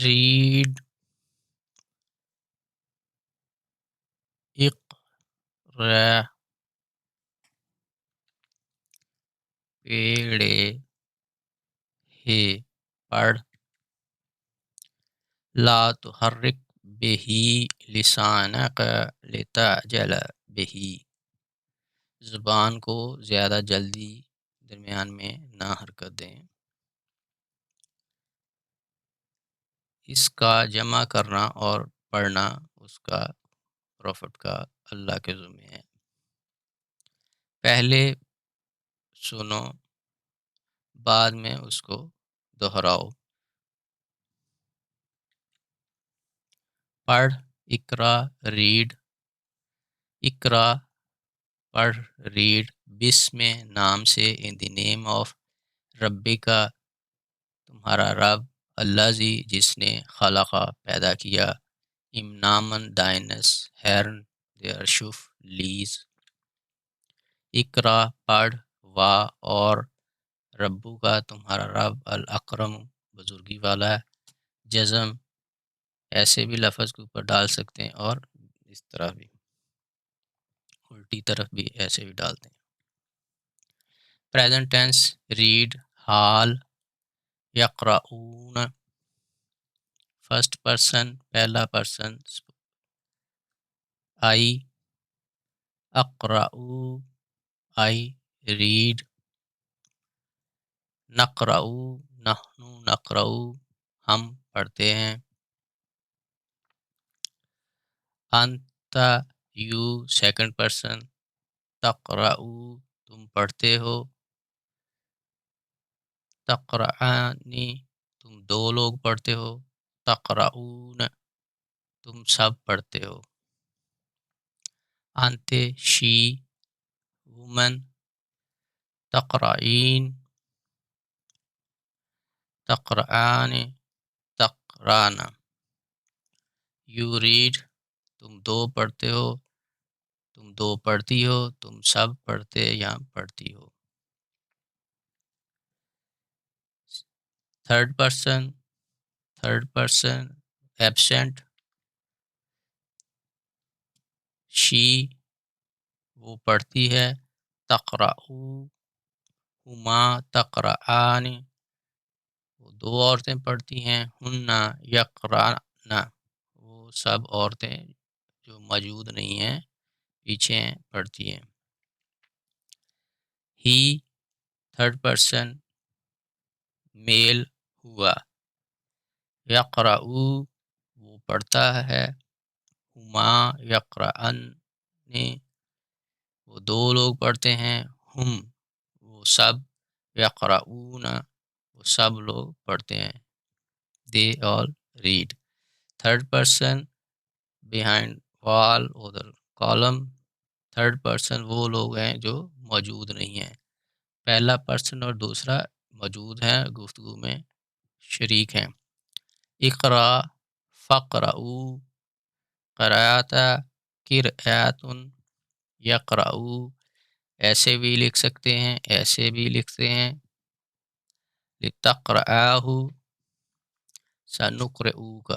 Red, اقرا، پیڑے ہے، پڑھ، لا تحرک بہی لسانک لتعجل بہی، زبان کو زیادہ جلدی درمیان میں نہ حرکت دیں۔ اس کا جمع کرنا اور پڑھنا اس کا پروفٹ کا اللہ کے ذمہ ہے۔ پہلے سنو، بعد میں اس کو دہراؤ۔ پڑھ، اقرا، ریڈ، اقرا پڑھ، ریڈ، بسم نام سے، ان دی نیم آف ربی کا تمہارا رب، الذی جس نے خلقہ پیدا کیا، امنامن دائنس ہیرن دیرشف لیز، اقرا پڑھ، وا اور ربو کا تمہارا رب، الاکرم بزرگی والا، جزم ایسے بھی لفظ کے اوپر ڈال سکتے ہیں اور اس طرح بھی الٹی طرف بھی ایسے بھی ڈالتے ہیں۔ پریزنٹ ٹینس، ریڈ، حال، یقرؤون، فرسٹ پرسن پہلا پرسن، آئی، اقرؤ آئی ریڈ، نقرؤ نحن نقرؤ ہم پڑھتے ہیں، انت یو سیکنڈ پرسن، تقرؤ تم پڑھتے ہو، تقرآنی تم دو لوگ پڑھتے ہو، تقرؤون تم سب پڑھتے ہو، انت شی وومن، تقرئین تقرآن تقرانا، یو ریڈ تم دو پڑھتے ہو، تم دو پڑھتی ہو، تم سب پڑھتے یا پڑھتی ہو۔ تھرڈ پرسن ایبسینٹ، شی وہ پڑھتی ہے، تقرؤ ہما تقرآن وہ دو عورتیں پڑھتی ہیں، ہننا یقرأنا وہ سب عورتیں جو موجود نہیں ہیں پیچھے ہیں پڑھتی ہیں۔ ہی تھرڈ پرسن میل ہوا، یقرأ وہ پڑھتا ہے، ہما یقرأن وہ دو لوگ پڑھتے ہیں، ہم وہ سب، یقرؤون وہ سب لوگ پڑھتے ہیں، دے آل ریڈ۔ تھرڈ پرسن بیہائنڈ وال ادھر کالم، تھرڈ پرسن وہ لوگ ہیں جو موجود نہیں ہیں، پہلا پرسن اور دوسرا موجود ہیں، گفتگو میں شریک ہیں۔ اقرا فقرؤ قرأت قرأۃ، یقرأ ایسے بھی لکھ سکتے ہیں، ایسے بھی لکھتے ہیں، لتقرأہ سنقرئوک